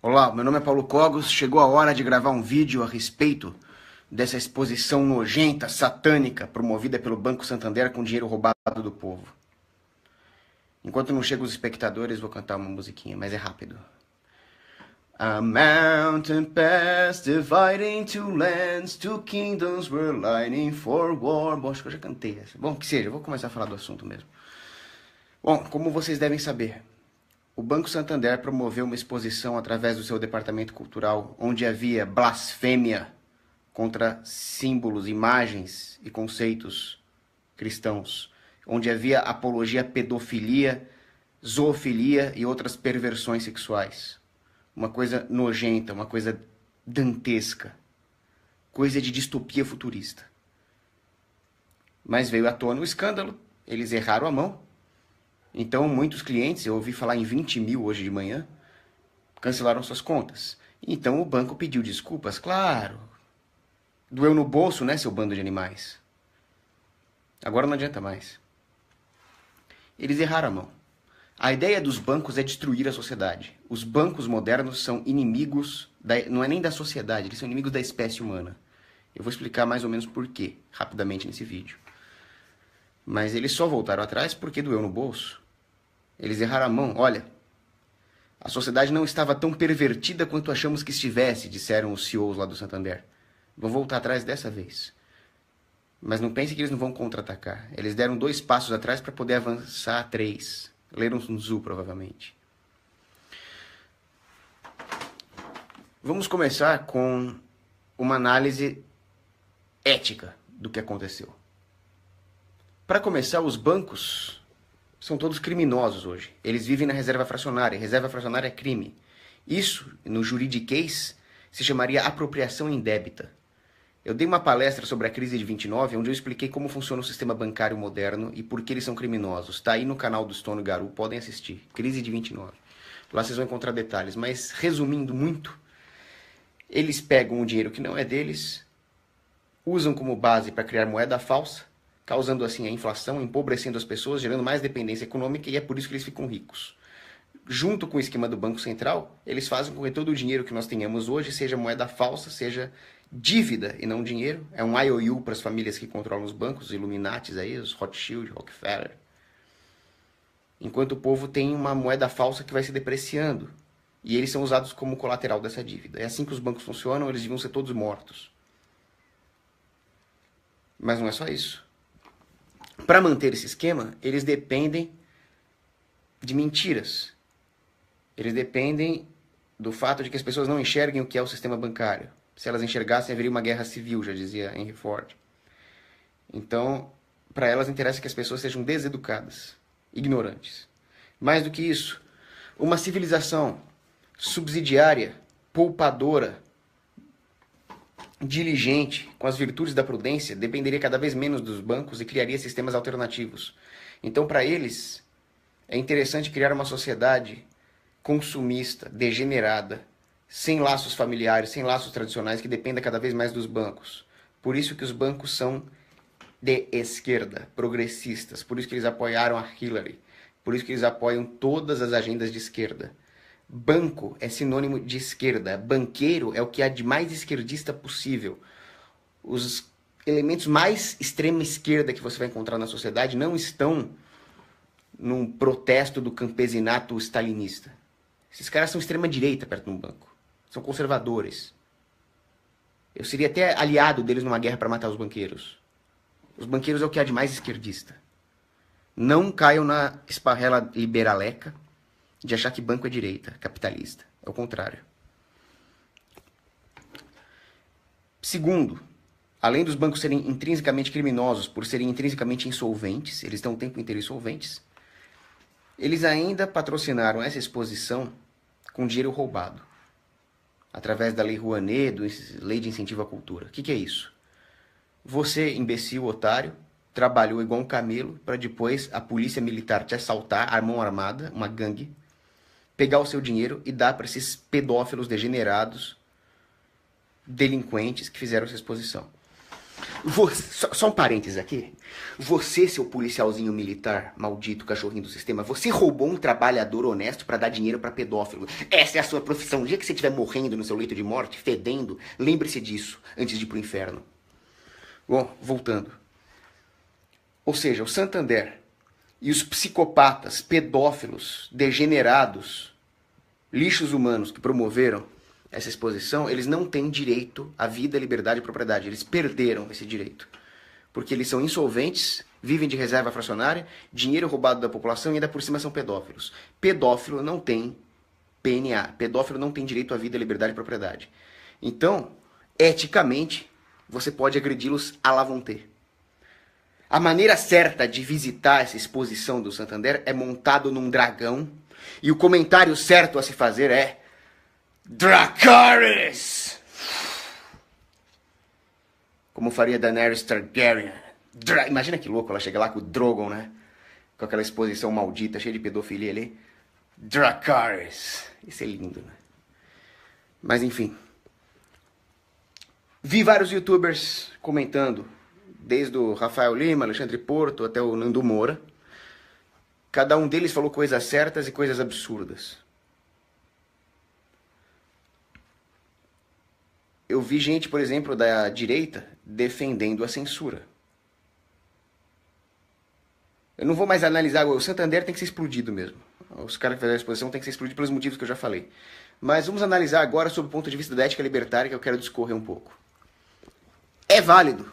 Olá, meu nome é Paulo Cogos. Chegou a hora de gravar um vídeo a respeito dessa exposição nojenta, satânica, promovida pelo Banco Santander com dinheiro roubado do povo. Enquanto não chegam os espectadores, vou cantar uma musiquinha, mas é rápido. A mountain pass dividing two lands, two kingdoms were lining for war. Bom, acho que eu já cantei essa. Bom, que seja, eu vou começar a falar do assunto mesmo. Bom, como vocês devem saber, o Banco Santander promoveu uma exposição através do seu departamento cultural, onde havia blasfêmia contra símbolos, imagens e conceitos cristãos, onde havia apologia à pedofilia, zoofilia e outras perversões sexuais. Uma coisa nojenta, uma coisa dantesca, coisa de distopia futurista. Mas veio à tona o escândalo, eles erraram a mão. Então, muitos clientes, eu ouvi falar em 20 mil hoje de manhã, cancelaram suas contas. Então, o banco pediu desculpas, claro. Doeu no bolso, né, seu bando de animais? Agora não adianta mais. Eles erraram a mão. A ideia dos bancos é destruir a sociedade. Os bancos modernos são inimigos, não é nem da sociedade, eles são inimigos da espécie humana. Eu vou explicar mais ou menos por quê, rapidamente nesse vídeo. Mas eles só voltaram atrás porque doeu no bolso. Eles erraram a mão. Olha, a sociedade não estava tão pervertida quanto achamos que estivesse, disseram os CEOs lá do Santander. Vão voltar atrás dessa vez. Mas não pense que eles não vão contra-atacar. Eles deram 2 passos atrás para poder avançar 3. Leram Sun Tzu, provavelmente. Vamos começar com uma análise ética do que aconteceu. Para começar, os bancos são todos criminosos hoje. Eles vivem na reserva fracionária. Reserva fracionária é crime. Isso, no juridiquês, se chamaria apropriação indébita. Eu dei uma palestra sobre a crise de 29, onde eu expliquei como funciona o sistema bancário moderno e por que eles são criminosos. Está aí no canal do Stone Garu, podem assistir. Crise de 29. Lá vocês vão encontrar detalhes. Mas, resumindo muito, eles pegam o dinheiro que não é deles, usam como base para criar moeda falsa, causando assim a inflação, empobrecendo as pessoas, gerando mais dependência econômica, e é por isso que eles ficam ricos. Junto com o esquema do Banco Central, eles fazem com que todo o dinheiro que nós tenhamos hoje seja moeda falsa, seja dívida e não dinheiro. É um IOU para as famílias que controlam os bancos, os Illuminatis aí, os Rothschild, Rockefeller. Enquanto o povo tem uma moeda falsa que vai se depreciando. E eles são usados como colateral dessa dívida. É assim que os bancos funcionam, eles deviam ser todos mortos. Mas não é só isso. Para manter esse esquema, eles dependem de mentiras. Eles dependem do fato de que as pessoas não enxerguem o que é o sistema bancário. Se elas enxergassem, haveria uma guerra civil, já dizia Henry Ford. Então, para elas interessa que as pessoas sejam deseducadas, ignorantes. Mais do que isso, uma civilização subsidiária, poupadora, diligente, com as virtudes da prudência, dependeria cada vez menos dos bancos e criaria sistemas alternativos. Então, para eles, é interessante criar uma sociedade consumista, degenerada, sem laços familiares, sem laços tradicionais, que dependa cada vez mais dos bancos. Por isso que os bancos são de esquerda, progressistas. Por isso que eles apoiaram a Hillary. Por isso que eles apoiam todas as agendas de esquerda. Banco é sinônimo de esquerda. Banqueiro é o que há de mais esquerdista possível. Os elementos mais extrema esquerda que você vai encontrar na sociedade não estão num protesto do campesinato stalinista. Esses caras são extrema direita perto de um banco. São conservadores. Eu seria até aliado deles numa guerra para matar os banqueiros. Os banqueiros é o que há de mais esquerdista. Não caiam na esparrela liberaleca de achar que banco é direita, capitalista. É o contrário. Segundo, além dos bancos serem intrinsecamente criminosos por serem intrinsecamente insolventes, eles estão o tempo inteiro insolventes, eles ainda patrocinaram essa exposição com dinheiro roubado, através da Lei Rouanet, da Lei de Incentivo à Cultura. O que é isso? Você, imbecil, otário, trabalhou igual um camelo para depois a polícia militar te assaltar, a mão armada, uma gangue, pegar o seu dinheiro e dar para esses pedófilos degenerados, delinquentes que fizeram essa exposição. Só um parênteses aqui. Você, seu policialzinho militar, maldito cachorrinho do sistema, você roubou um trabalhador honesto pra dar dinheiro pra pedófilo. Essa é a sua profissão. O dia que você estiver morrendo no seu leito de morte, fedendo, lembre-se disso antes de ir pro inferno. Bom, voltando. Ou seja, o Santander e os psicopatas, pedófilos, degenerados, lixos humanos que promoveram essa exposição, eles não têm direito à vida, liberdade e propriedade. Eles perderam esse direito. Porque eles são insolventes, vivem de reserva fracionária, dinheiro roubado da população e ainda por cima são pedófilos. Pedófilo não tem PNA. Pedófilo não tem direito à vida, liberdade e propriedade. Então, eticamente, você pode agredi-los à la vontade. A maneira certa de visitar essa exposição do Santander é montado num dragão. E o comentário certo a se fazer é Dracarys! Como faria Daenerys Targaryen. Imagina que louco, ela chega lá com o Drogon, né? Com aquela exposição maldita, cheia de pedofilia ali. Dracarys. Isso é lindo, né? Mas enfim. Vi vários youtubers comentando, desde o Rafael Lima, Alexandre Porto, até o Nando Moura. Cada um deles falou coisas certas e coisas absurdas. Eu vi gente, por exemplo, da direita defendendo a censura. Eu não vou mais analisar, o Santander tem que ser explodido mesmo. Os caras que fizeram a exposição tem que ser explodido pelos motivos que eu já falei. Mas vamos analisar agora sob o ponto de vista da ética libertária, que eu quero discorrer um pouco. É válido,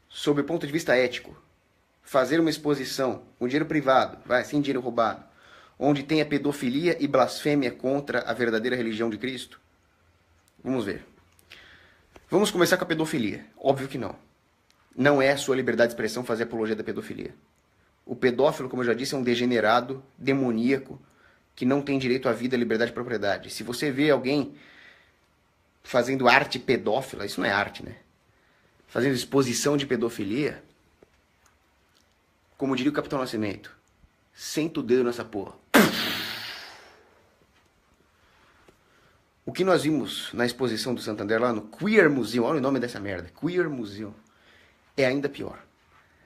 sob o ponto de vista ético, fazer uma exposição com dinheiro privado, sem dinheiro roubado, onde tenha pedofilia e blasfêmia contra a verdadeira religião de Cristo? Vamos ver. Vamos começar com a pedofilia. Óbvio que não. Não é a sua liberdade de expressão fazer apologia da pedofilia. O pedófilo, como eu já disse, é um degenerado, demoníaco, que não tem direito à vida, liberdade e propriedade. Se você vê alguém fazendo arte pedófila, isso não é arte, né? Fazendo exposição de pedofilia, como diria o Capitão Nascimento, senta o dedo nessa porra. O que nós vimos na exposição do Santander lá no Queer Museum, olha o nome dessa merda, Queer Museum, é ainda pior.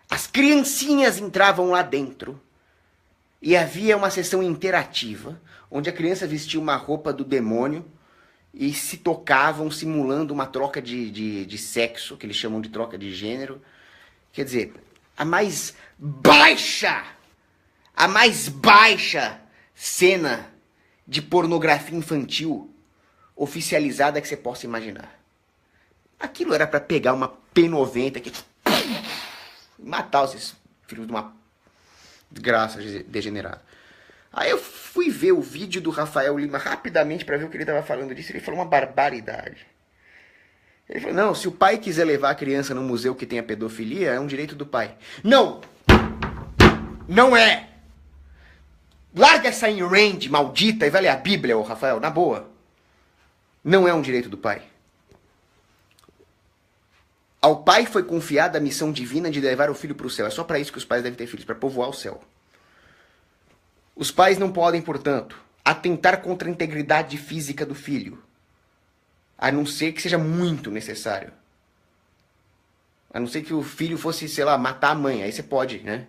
As criancinhas entravam lá dentro e havia uma sessão interativa, onde a criança vestia uma roupa do demônio e se tocavam simulando uma troca de sexo, que eles chamam de troca de gênero. Quer dizer, a mais baixa cena de pornografia infantil oficializada que você possa imaginar. Aquilo era para pegar uma P90 aqui e matar esses filhos de uma desgraça degenerada. Aí eu fui ver o vídeo do Rafael Lima rapidamente para ver o que ele estava falando disso. Ele falou uma barbaridade. Ele falou, não, se o pai quiser levar a criança num museu que tenha pedofilia, é um direito do pai. Não! Não é! Larga essa in-range maldita e vai ler a Bíblia, ô Rafael, na boa. Não é um direito do pai. Ao pai foi confiada a missão divina de levar o filho para o céu. É só para isso que os pais devem ter filhos, para povoar o céu. Os pais não podem, portanto, atentar contra a integridade física do filho, a não ser que seja muito necessário. A não ser que o filho fosse, sei lá, matar a mãe. Aí você pode, né?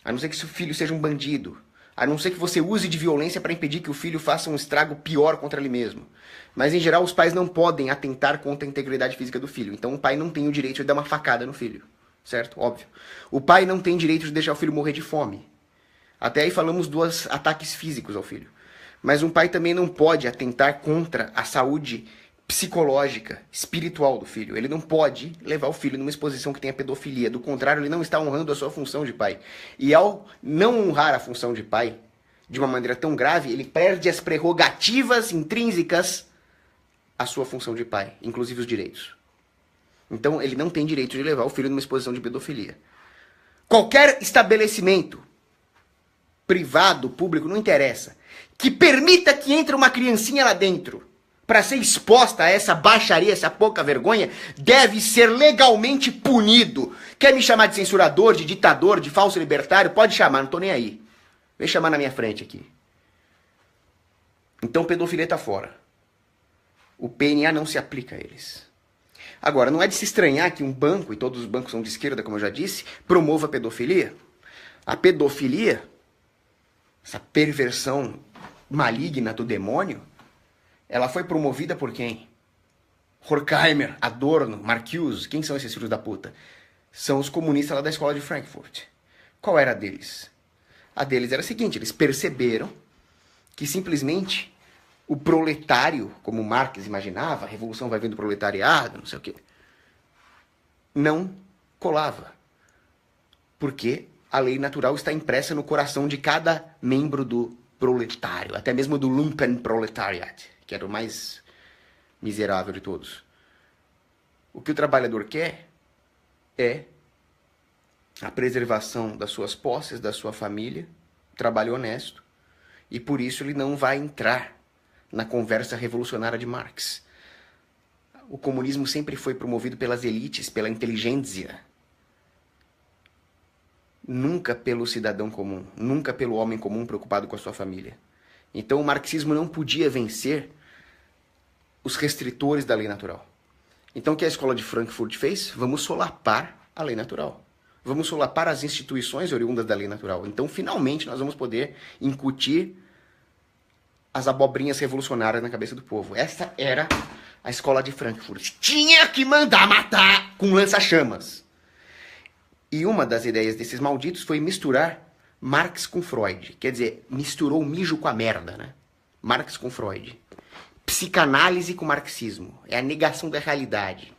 A não ser que seu filho seja um bandido. A não ser que você use de violência para impedir que o filho faça um estrago pior contra ele mesmo. Mas, em geral, os pais não podem atentar contra a integridade física do filho. Então, o pai não tem o direito de dar uma facada no filho. Certo? Óbvio. O pai não tem direito de deixar o filho morrer de fome. Até aí falamos dos ataques físicos ao filho. Mas um pai também não pode atentar contra a saúde psicológica, espiritual do filho. Ele não pode levar o filho numa exposição que tenha pedofilia. Do contrário, ele não está honrando a sua função de pai. E ao não honrar a função de pai, de uma maneira tão grave, ele perde as prerrogativas intrínsecas à sua função de pai, inclusive os direitos. Então, ele não tem direito de levar o filho numa exposição de pedofilia. Qualquer estabelecimento, privado, público, não interessa, que permita que entre uma criancinha lá dentro para ser exposta a essa baixaria, essa pouca vergonha, deve ser legalmente punido. Quer me chamar de censurador, de ditador, de falso libertário? Pode chamar, não tô nem aí. Vem chamar na minha frente aqui. Então pedofilia tá fora. O PNA não se aplica a eles. Agora, não é de se estranhar que um banco, e todos os bancos são de esquerda, como eu já disse, promova a pedofilia. A pedofilia, essa perversão maligna do demônio, ela foi promovida por quem? Horkheimer, Adorno, Marcuse, quem são esses filhos da puta? São os comunistas lá da escola de Frankfurt. Qual era a deles? A deles era a seguinte, eles perceberam que simplesmente o proletário, como Marx imaginava, a revolução vai vir do proletariado, não sei o quê, não colava. Porque a lei natural está impressa no coração de cada membro do proletário, até mesmo do Lumpenproletariat, que era o mais miserável de todos. O que o trabalhador quer é a preservação das suas posses, da sua família, trabalho honesto, e por isso ele não vai entrar na conversa revolucionária de Marx. O comunismo sempre foi promovido pelas elites, pela inteligência, nunca pelo cidadão comum, nunca pelo homem comum preocupado com a sua família. Então o marxismo não podia vencer os restritores da lei natural. Então o que a escola de Frankfurt fez? Vamos solapar a lei natural. Vamos solapar as instituições oriundas da lei natural. Então finalmente nós vamos poder incutir as abobrinhas revolucionárias na cabeça do povo. Essa era a escola de Frankfurt. Tinha que mandar matar com lança-chamas. E uma das ideias desses malditos foi misturar Marx com Freud. Quer dizer, misturou o mijo com a merda, né? Marx com Freud. Psicanálise com marxismo. É a negação da realidade.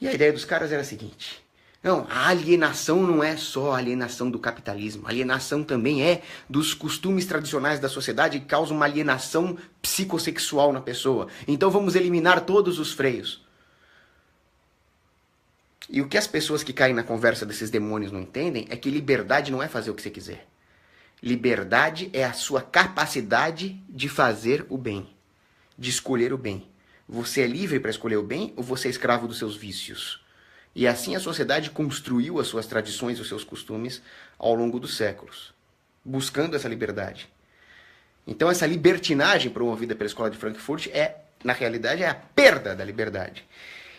E a ideia dos caras era a seguinte: não, a alienação não é só a alienação do capitalismo. A alienação também é dos costumes tradicionais da sociedade que causam uma alienação psicossexual na pessoa. Então vamos eliminar todos os freios. E o que as pessoas que caem na conversa desses demônios não entendem é que liberdade não é fazer o que você quiser. Liberdade é a sua capacidade de fazer o bem, de escolher o bem. Você é livre para escolher o bem ou você é escravo dos seus vícios? E assim a sociedade construiu as suas tradições, os seus costumes ao longo dos séculos, buscando essa liberdade. Então essa libertinagem promovida pela escola de Frankfurt na realidade, é a perda da liberdade.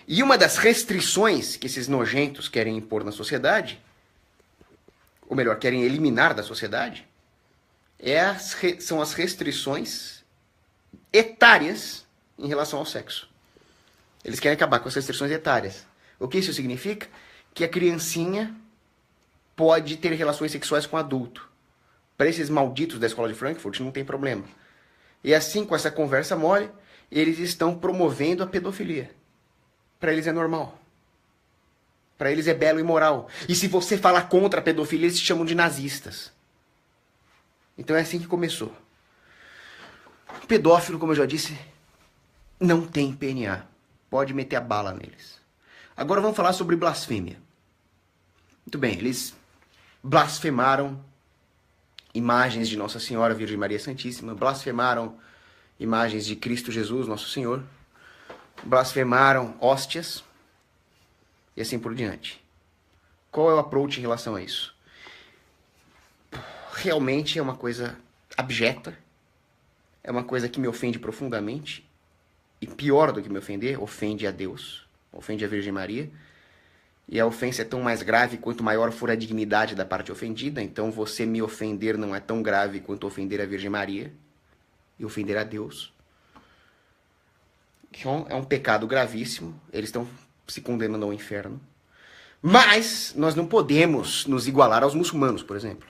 E uma das restrições que esses nojentos querem impor na sociedade, ou melhor, querem eliminar da sociedade, são as restrições etárias em relação ao sexo. Eles querem acabar com as restrições etárias. O que isso significa? Que a criancinha pode ter relações sexuais com adulto. Para esses malditos da escola de Frankfurt não tem problema. E assim, com essa conversa mole, eles estão promovendo a pedofilia. Para eles é normal. Para eles é belo e moral. E se você falar contra a pedofilia, eles te chamam de nazistas. Então é assim que começou. O pedófilo, como eu já disse, não tem PNA. Pode meter a bala neles. Agora vamos falar sobre blasfêmia. Muito bem, eles blasfemaram imagens de Nossa Senhora Virgem Maria Santíssima, blasfemaram imagens de Cristo Jesus, Nosso Senhor, blasfemaram hóstias e assim por diante. Qual é o approach em relação a isso? Realmente é uma coisa abjeta, é uma coisa que me ofende profundamente, e pior do que me ofender, ofende a Deus, ofende a Virgem Maria, e a ofensa é tão mais grave quanto maior for a dignidade da parte ofendida. Então você me ofender não é tão grave quanto ofender a Virgem Maria e ofender a Deus. Então é um pecado gravíssimo, eles estão se condenando ao inferno. Mas nós não podemos nos igualar aos muçulmanos, por exemplo.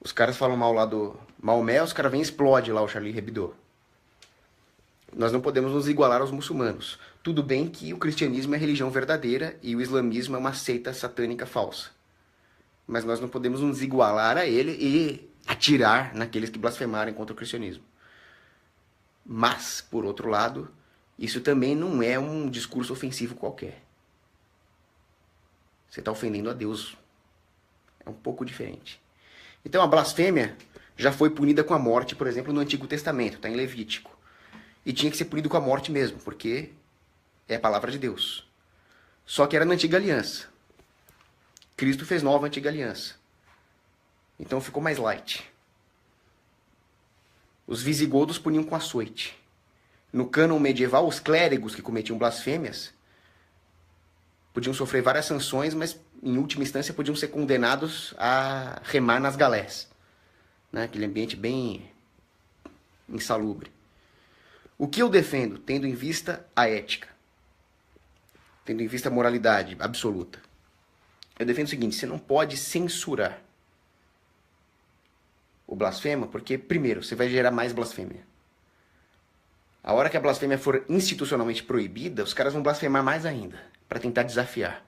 Os caras falam mal lá do Maomé, os caras vêm e explodem lá o Charlie Hebdo. Nós não podemos nos igualar aos muçulmanos. Tudo bem que o cristianismo é a religião verdadeira e o islamismo é uma seita satânica falsa. Mas nós não podemos nos igualar a ele e atirar naqueles que blasfemarem contra o cristianismo. Mas, por outro lado, isso também não é um discurso ofensivo qualquer. Você está ofendendo a Deus. É um pouco diferente. Então a blasfêmia já foi punida com a morte, por exemplo, no Antigo Testamento, está em Levítico. E tinha que ser punido com a morte mesmo, porque é a palavra de Deus. Só que era na Antiga Aliança. Cristo fez nova Antiga Aliança. Então ficou mais light. Os visigodos puniam com açoite. No cânon medieval, os clérigos que cometiam blasfêmias podiam sofrer várias sanções, mas em última instância podiam ser condenados a remar nas galés, né? Aquele ambiente bem insalubre. O que eu defendo, tendo em vista a ética, tendo em vista a moralidade absoluta? Eu defendo o seguinte: você não pode censurar o blasfema, porque, primeiro, você vai gerar mais blasfêmia. A hora que a blasfêmia for institucionalmente proibida, os caras vão blasfemar mais ainda, para tentar desafiar.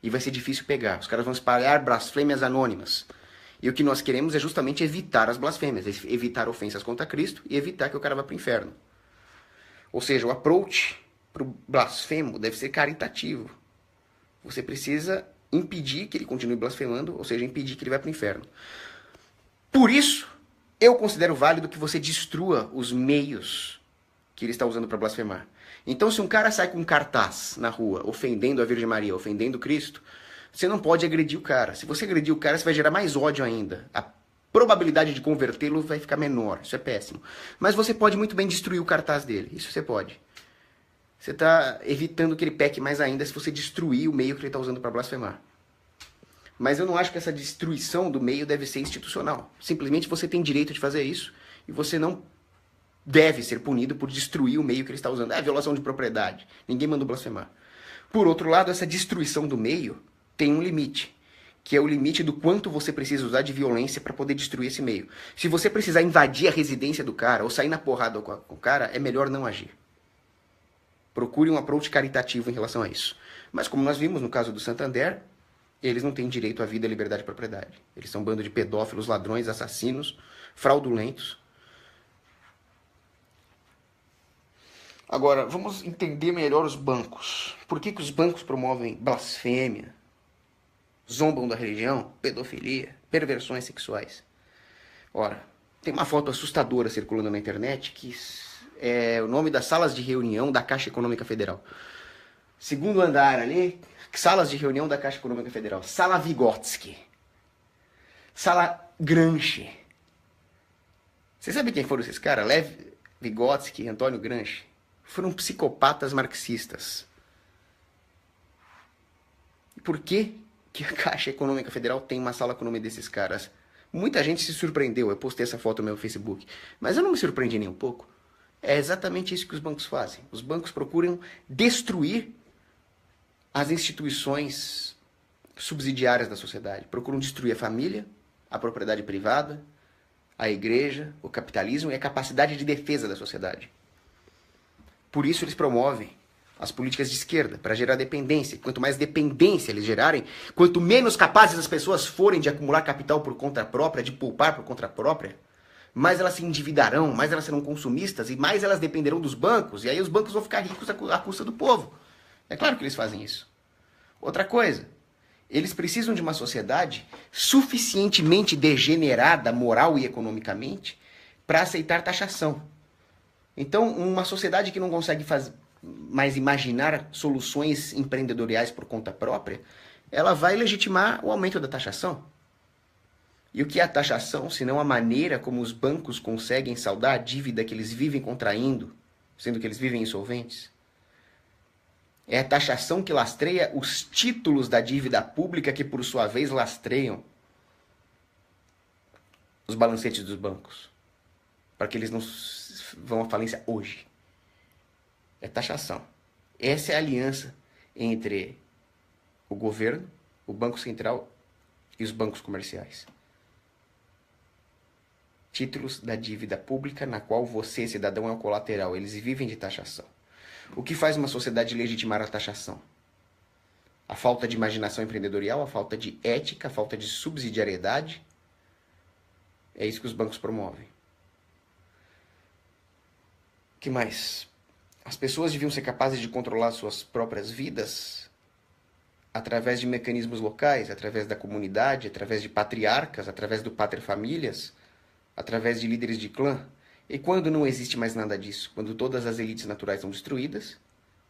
E vai ser difícil pegar. Os caras vão espalhar blasfêmias anônimas. E o que nós queremos é justamente evitar as blasfêmias, evitar ofensas contra Cristo e evitar que o cara vá para o inferno. Ou seja, o approach para o blasfemo deve ser caritativo. Você precisa impedir que ele continue blasfemando, ou seja, impedir que ele vá para o inferno. Por isso, eu considero válido que você destrua os meios que ele está usando para blasfemar. Então, se um cara sai com um cartaz na rua, ofendendo a Virgem Maria, ofendendo Cristo, você não pode agredir o cara. Se você agredir o cara, você vai gerar mais ódio ainda. A probabilidade de convertê-lo vai ficar menor. Isso é péssimo. Mas você pode muito bem destruir o cartaz dele. Isso você pode. Você está evitando que ele peque mais ainda se você destruir o meio que ele está usando para blasfemar. Mas eu não acho que essa destruição do meio deve ser institucional. Simplesmente você tem direito de fazer isso e você não deve ser punido por destruir o meio que ele está usando. É violação de propriedade. Ninguém mandou blasfemar. Por outro lado, essa destruição do meio tem um limite, que é o limite do quanto você precisa usar de violência para poder destruir esse meio. Se você precisar invadir a residência do cara ou sair na porrada com o cara, é melhor não agir. Procure um approach caritativo em relação a isso. Mas como nós vimos no caso do Santander, eles não têm direito à vida, liberdade e propriedade. Eles são um bando de pedófilos, ladrões, assassinos, fraudulentos. Agora, vamos entender melhor os bancos. Por que os bancos promovem blasfêmia, zombam da religião, pedofilia, perversões sexuais? Ora, tem uma foto assustadora circulando na internet que é o nome das salas de reunião da Caixa Econômica Federal. Segundo andar ali, salas de reunião da Caixa Econômica Federal. Sala Vygotsky. Sala Gramsci. Você sabe quem foram esses caras? Lev Vygotsky e Antônio Gramsci. Foram psicopatas marxistas. Por que a Caixa Econômica Federal tem uma sala com o nome desses caras? Muita gente se surpreendeu. Eu postei essa foto no meu Facebook. Mas eu não me surpreendi nem um pouco. É exatamente isso que os bancos fazem. Os bancos procuram destruir as instituições subsidiárias da sociedade. Procuram destruir a família, a propriedade privada, a igreja, o capitalismo e a capacidade de defesa da sociedade. Por isso eles promovem as políticas de esquerda, para gerar dependência. Quanto mais dependência eles gerarem, quanto menos capazes as pessoas forem de acumular capital por conta própria, de poupar por conta própria, mais elas se endividarão, mais elas serão consumistas e mais elas dependerão dos bancos. E aí os bancos vão ficar ricos à custa do povo. É claro que eles fazem isso. Outra coisa, eles precisam de uma sociedade suficientemente degenerada, moral e economicamente, para aceitar taxação. Então, uma sociedade que não consegue mais imaginar soluções empreendedoriais por conta própria, ela vai legitimar o aumento da taxação. E o que é a taxação, senão a maneira como os bancos conseguem saldar a dívida que eles vivem contraindo, sendo que eles vivem insolventes? É a taxação que lastreia os títulos da dívida pública que, por sua vez, lastreiam os balancetes dos bancos, para que eles não vão à falência hoje. É taxação. Essa é a aliança entre o governo, o Banco Central e os bancos comerciais. Títulos da dívida pública na qual você, cidadão, é o colateral. Eles vivem de taxação. O que faz uma sociedade legitimar a taxação? A falta de imaginação empreendedorial, a falta de ética, a falta de subsidiariedade. É isso que os bancos promovem. O que mais? As pessoas deviam ser capazes de controlar suas próprias vidas através de mecanismos locais, através da comunidade, através de patriarcas, através do paterfamílias, através de líderes de clã. E quando não existe mais nada disso, quando todas as elites naturais são destruídas,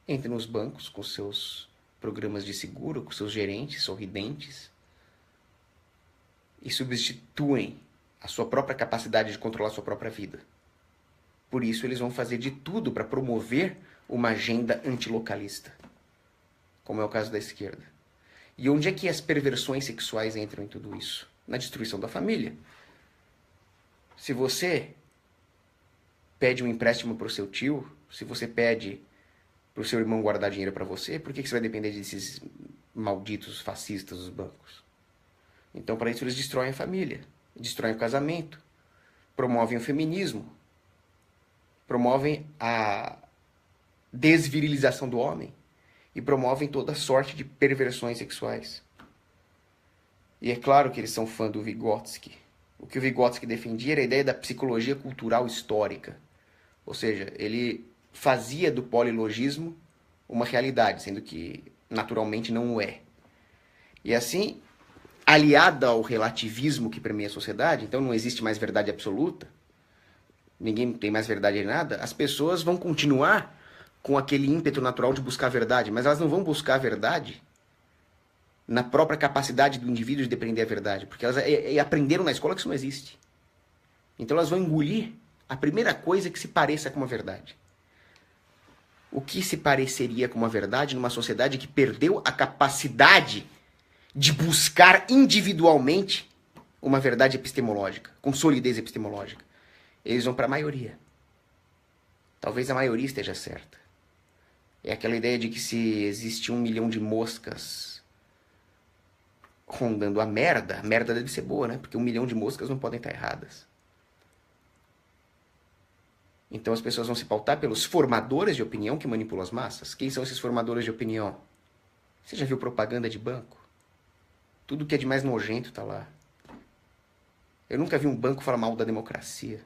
entram nos bancos com seus programas de seguro, com seus gerentes sorridentes e substituem a sua própria capacidade de controlar a sua própria vida Por isso eles vão fazer de tudo para promover uma agenda antilocalista, como é o caso da esquerda. E onde é que as perversões sexuais entram em tudo isso? Na destruição da família. Se você pede um empréstimo para o seu tio, se você pede para o seu irmão guardar dinheiro para você, por que você vai depender desses malditos fascistas dos bancos? Então, para isso, eles destroem a família, destroem o casamento, promovem o feminismo, promovem a desvirilização do homem e promovem toda sorte de perversões sexuais. E é claro que eles são fã do Vygotsky. O que o Vygotsky defendia era a ideia da psicologia cultural histórica. Ou seja, ele fazia do polilogismo uma realidade, sendo que naturalmente não o é. E assim, aliada ao relativismo que permeia a sociedade, então não existe mais verdade absoluta, ninguém tem mais verdade em nada, as pessoas vão continuar com aquele ímpeto natural de buscar a verdade, mas elas não vão buscar a verdade na própria capacidade do indivíduo de depreender a verdade, porque elas aprenderam na escola que isso não existe. Então elas vão engolir a primeira coisa que se pareça com uma verdade. O que se pareceria com uma verdade numa sociedade que perdeu a capacidade de buscar individualmente uma verdade epistemológica, com solidez epistemológica? Eles vão para a maioria. Talvez a maioria esteja certa. É aquela ideia de que se existe 1 milhão de moscas rondando a merda deve ser boa, né? Porque 1 milhão de moscas não podem estar erradas. Então as pessoas vão se pautar pelos formadores de opinião que manipulam as massas. Quem são esses formadores de opinião? Você já viu propaganda de banco? Tudo que é de mais nojento está lá. Eu nunca vi um banco falar mal da democracia.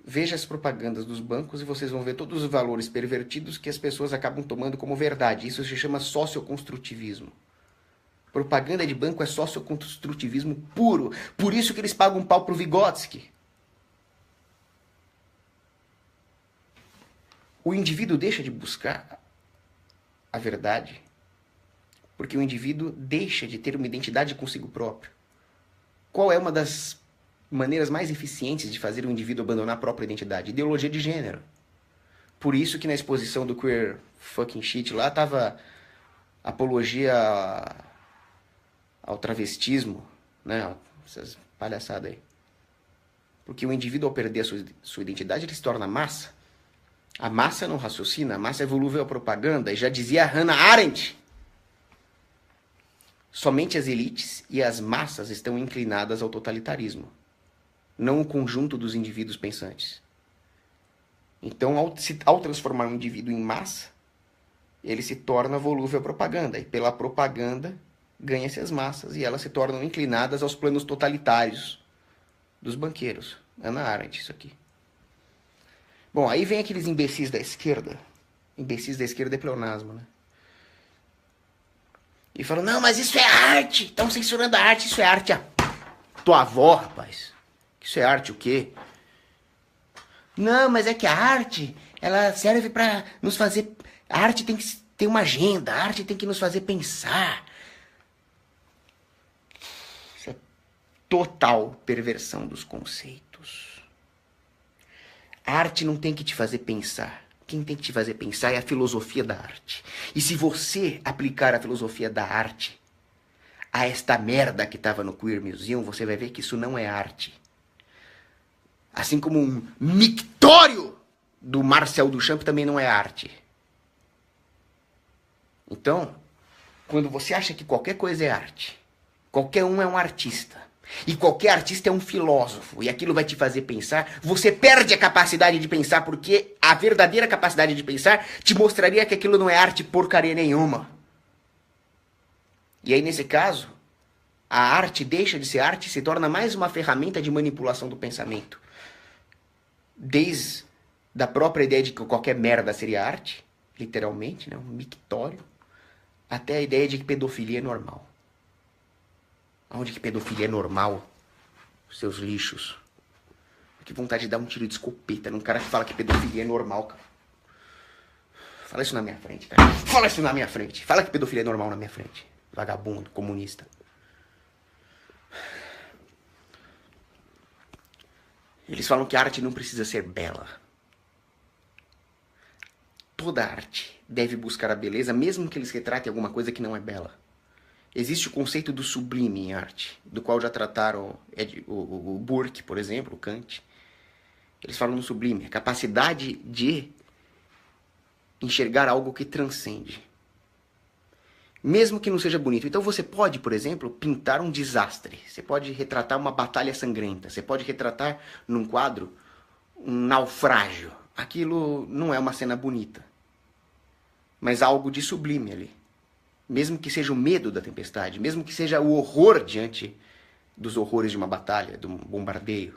Veja as propagandas dos bancos e vocês vão ver todos os valores pervertidos que as pessoas acabam tomando como verdade. Isso se chama socioconstrutivismo. Propaganda de banco é socioconstrutivismo puro. Por isso que eles pagam um pau pro Vygotsky. O indivíduo deixa de buscar a verdade porque o indivíduo deixa de ter uma identidade consigo próprio. Qual é uma das maneiras mais eficientes de fazer o indivíduo abandonar a própria identidade? Ideologia de gênero. Por isso que na exposição do Queer Fucking Shit lá tava apologia ao travestismo, né? Essas palhaçadas aí. Porque o indivíduo, ao perder a sua identidade, ele se torna massa. A massa não raciocina, a massa é volúvel à propaganda. E já dizia Hannah Arendt, somente as elites e as massas estão inclinadas ao totalitarismo, não o conjunto dos indivíduos pensantes. Então, ao transformar um indivíduo em massa, ele se torna volúvel à propaganda. E pela propaganda, ganha-se as massas. E elas se tornam inclinadas aos planos totalitários dos banqueiros. Hannah Arendt, isso aqui. Bom, aí vem aqueles imbecis da esquerda. Imbecis da esquerda é pleonasmo, né? E falam, não, mas isso é arte. Estão censurando a arte, isso é arte. Tua avó, rapaz. Isso é arte o quê? Não, mas é que a arte, ela serve para nos fazer... A arte tem que ter uma agenda, a arte tem que nos fazer pensar. Isso é total perversão dos conceitos. A arte não tem que te fazer pensar. Quem tem que te fazer pensar é a filosofia da arte. E se você aplicar a filosofia da arte a esta merda que estava no Queer Museum, você vai ver que isso não é arte. Assim como um mictório do Marcel Duchamp também não é arte. Então, quando você acha que qualquer coisa é arte, qualquer um é um artista, e qualquer artista é um filósofo, e aquilo vai te fazer pensar, você perde a capacidade de pensar, porque a verdadeira capacidade de pensar te mostraria que aquilo não é arte porcaria nenhuma. E aí, nesse caso, a arte deixa de ser arte e se torna mais uma ferramenta de manipulação do pensamento. Desde a própria ideia de que qualquer merda seria arte, literalmente, né, um mictório, até a ideia de que pedofilia é normal. Aonde que pedofilia é normal? Seus lixos. Que vontade de dar um tiro de escopeta num cara que fala que pedofilia é normal, cara. Fala isso na minha frente, cara. Fala isso na minha frente. Fala que pedofilia é normal na minha frente. Vagabundo, comunista. Eles falam que a arte não precisa ser bela. Toda arte deve buscar a beleza, mesmo que eles retratem alguma coisa que não é bela. Existe o conceito do sublime em arte, do qual já trataram o Burke, por exemplo, o Kant. Eles falam no sublime, a capacidade de enxergar algo que transcende. Mesmo que não seja bonito. Então você pode, por exemplo, pintar um desastre. Você pode retratar uma batalha sangrenta. Você pode retratar num quadro um naufrágio. Aquilo não é uma cena bonita, mas algo de sublime ali. Mesmo que seja o medo da tempestade, mesmo que seja o horror diante dos horrores de uma batalha, de um bombardeio.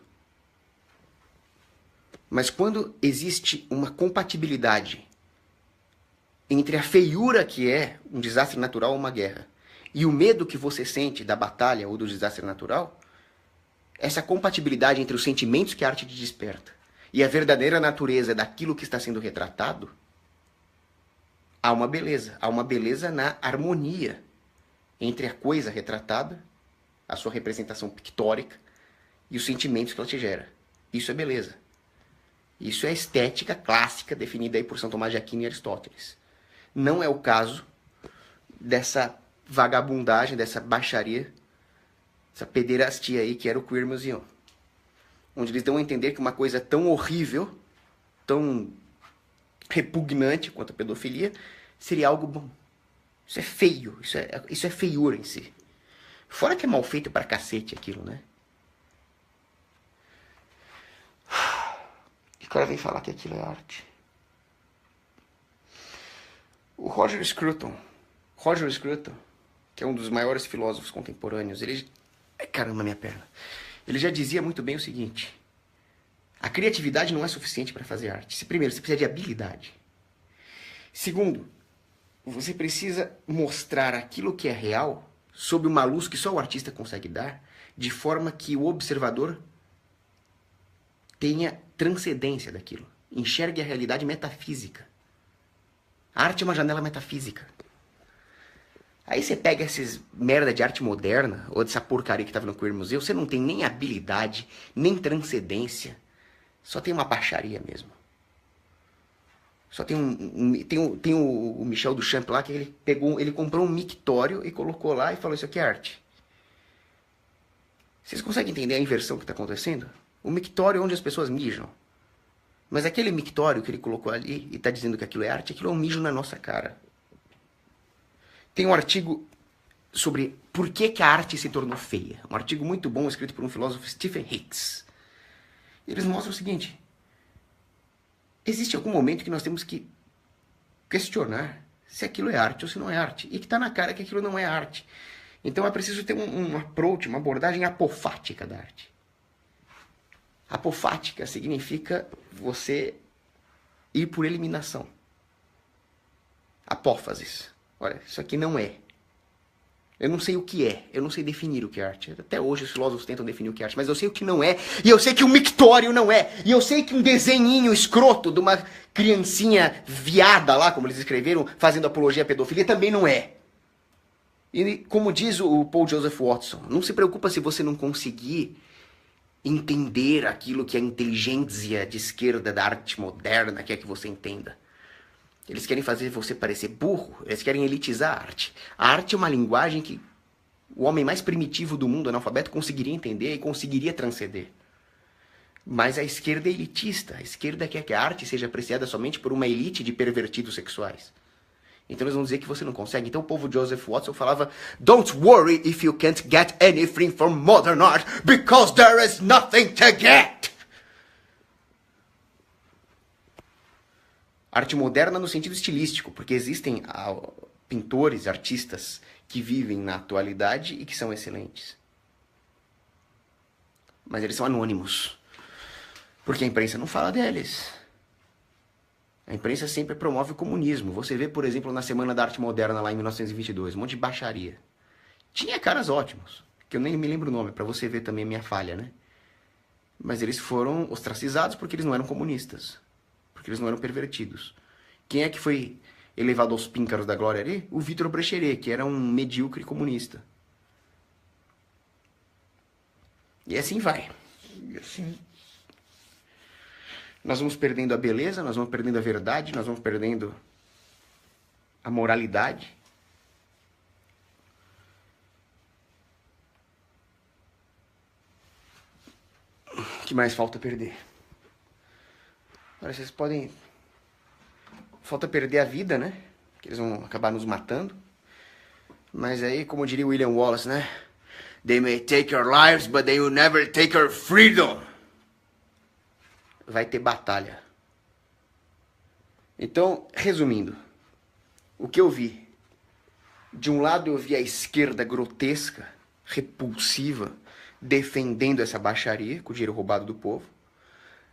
Mas quando existe uma compatibilidade entre a feiura que é um desastre natural ou uma guerra e o medo que você sente da batalha ou do desastre natural, essa compatibilidade entre os sentimentos que a arte te desperta e a verdadeira natureza daquilo que está sendo retratado, há uma beleza na harmonia entre a coisa retratada, a sua representação pictórica e os sentimentos que ela te gera. Isso é beleza. Isso é a estética clássica definida aí por São Tomás de Aquino e Aristóteles. Não é o caso dessa vagabundagem, dessa baixaria, essa pederastia aí que era o Queer Museum. Onde eles dão a entender que uma coisa tão horrível, tão repugnante quanto a pedofilia, seria algo bom. Isso é feio, isso é feiura em si. Fora que é mal feito pra cacete aquilo, né? E o cara vem falar que aquilo é arte. O Roger Scruton, que é um dos maiores filósofos contemporâneos, ele... Caramba, minha perna. Ele já dizia muito bem o seguinte: a criatividade não é suficiente para fazer arte. Primeiro, você precisa de habilidade. Segundo, você precisa mostrar aquilo que é real sob uma luz que só o artista consegue dar, de forma que o observador tenha transcendência daquilo, enxergue a realidade metafísica. A arte é uma janela metafísica. Aí você pega essas merda de arte moderna, ou dessa porcaria que tava no Queer Museu, você não tem nem habilidade, nem transcendência. Só tem uma baixaria mesmo. Só tem o Michel Duchamp lá, que ele comprou um mictório e colocou lá e falou: isso aqui é arte. Vocês conseguem entender a inversão que está acontecendo? O mictório é onde as pessoas mijam. Mas aquele mictório que ele colocou ali e está dizendo que aquilo é arte, aquilo é um mijo na nossa cara. Tem um artigo sobre por que a arte se tornou feia. Um artigo muito bom escrito por um filósofo, Stephen Hicks. Eles mostram o seguinte: existe algum momento que nós temos que questionar se aquilo é arte ou se não é arte. E que está na cara que aquilo não é arte. Então é preciso ter um approach, uma abordagem apofática da arte. Apofática significa você ir por eliminação. Apófases. Olha, isso aqui não é. Eu não sei o que é. Eu não sei definir o que é arte. Até hoje os filósofos tentam definir o que é arte. Mas eu sei o que não é. E eu sei que um mictório não é. E eu sei que um desenhinho escroto de uma criancinha viada lá, como eles escreveram, fazendo apologia à pedofilia, também não é. E como diz o Paul Joseph Watson, não se preocupa se você não conseguir entender aquilo que a inteligência de esquerda da arte moderna quer que você entenda. Eles querem fazer você parecer burro, eles querem elitizar a arte. A arte é uma linguagem que o homem mais primitivo do mundo, analfabeto, conseguiria entender e conseguiria transcender. Mas a esquerda é elitista. A esquerda quer que a arte seja apreciada somente por uma elite de pervertidos sexuais. Então eles vão dizer que você não consegue. Então o povo Joseph Watson falava: Don't worry if you can't get anything from modern art, because there is nothing to get. Arte moderna no sentido estilístico, porque existem pintores, artistas que vivem na atualidade e que são excelentes. Mas eles são anônimos, porque a imprensa não fala deles. A imprensa sempre promove o comunismo. Você vê, por exemplo, na Semana da Arte Moderna, lá em 1922, um monte de baixaria. Tinha caras ótimos, que eu nem me lembro o nome, para você ver também a minha falha, né? Mas eles foram ostracizados porque eles não eram comunistas. Porque eles não eram pervertidos. Quem é que foi elevado aos píncaros da glória ali? O Vitor Brecheret, que era um medíocre comunista. E assim vai. E assim Nós vamos perdendo a beleza, nós vamos perdendo a verdade, nós vamos perdendo a moralidade. O que mais falta perder? Olha, vocês podem... Falta perder a vida, né? Que eles vão acabar nos matando. Mas aí, como diria William Wallace, né? They may take your lives, but they will never take your freedom. Vai ter batalha. Então, resumindo, o que eu vi? De um lado eu vi a esquerda grotesca, repulsiva, defendendo essa baixaria com o dinheiro roubado do povo.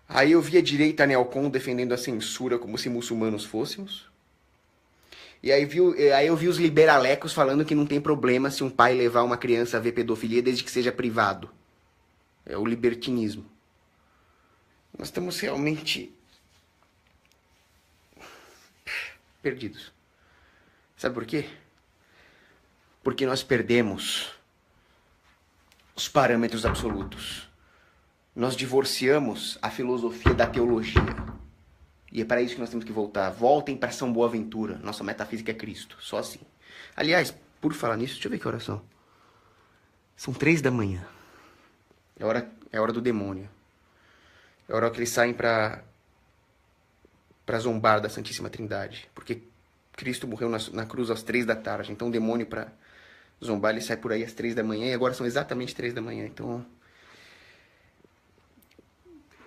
Aí eu vi a direita neocon defendendo a censura como se muçulmanos fôssemos. E aí eu vi os liberalecos falando que não tem problema se um pai levar uma criança a ver pedofilia desde que seja privado. É o libertinismo. Nós estamos realmente perdidos. Sabe por quê? Porque nós perdemos os parâmetros absolutos. Nós divorciamos a filosofia da teologia. E é para isso que nós temos que voltar. Voltem para São Boaventura. Nossa metafísica é Cristo. Só assim. Aliás, por falar nisso, deixa eu ver que horas são. São 3 da manhã. É hora do demônio. É hora que eles saem para zombar da Santíssima Trindade. Porque Cristo morreu na cruz às 3 da tarde. Então o demônio, para zombar, ele sai por aí às 3 da manhã. E agora são exatamente 3 da manhã. Então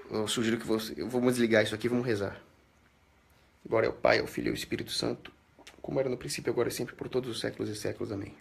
eu sugiro que vamos desligar isso aqui e vamos rezar. Glória ao Pai, ao Filho e ao Espírito Santo, como era no princípio, agora e sempre, por todos os séculos e séculos. Amém.